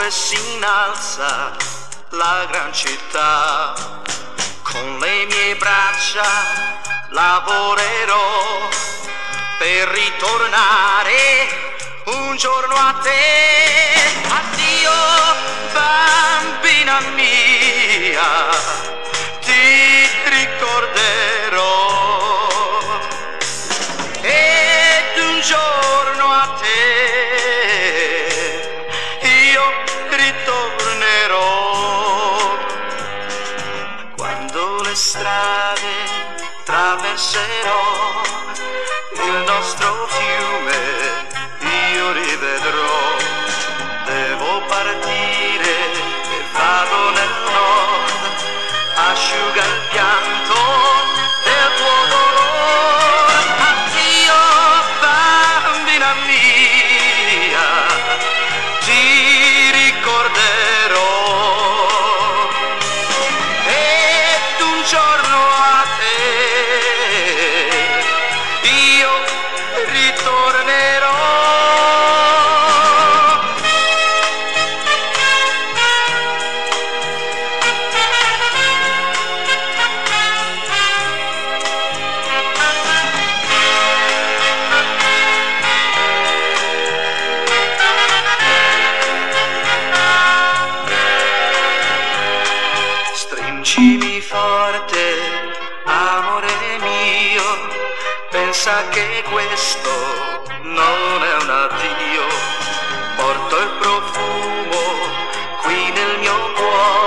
dove si innalza la gran città. Con le mie braccia lavorerò per ritornare un giorno a te. Addio bambina mia, ti ricorderò ed un giorno a te io ritornerò. Quando le strade attraverserò il nostro fiume io rivedrò. Devo partire e vado nel nord, asciuga il pianto del tuo dolore. Addio bambina mia, ti ricorderò ed un giorno a te io ritornerò. Stringimi forte, amore mio, pensa che questo non è un addio. Porto il profumo qui nel mio cuore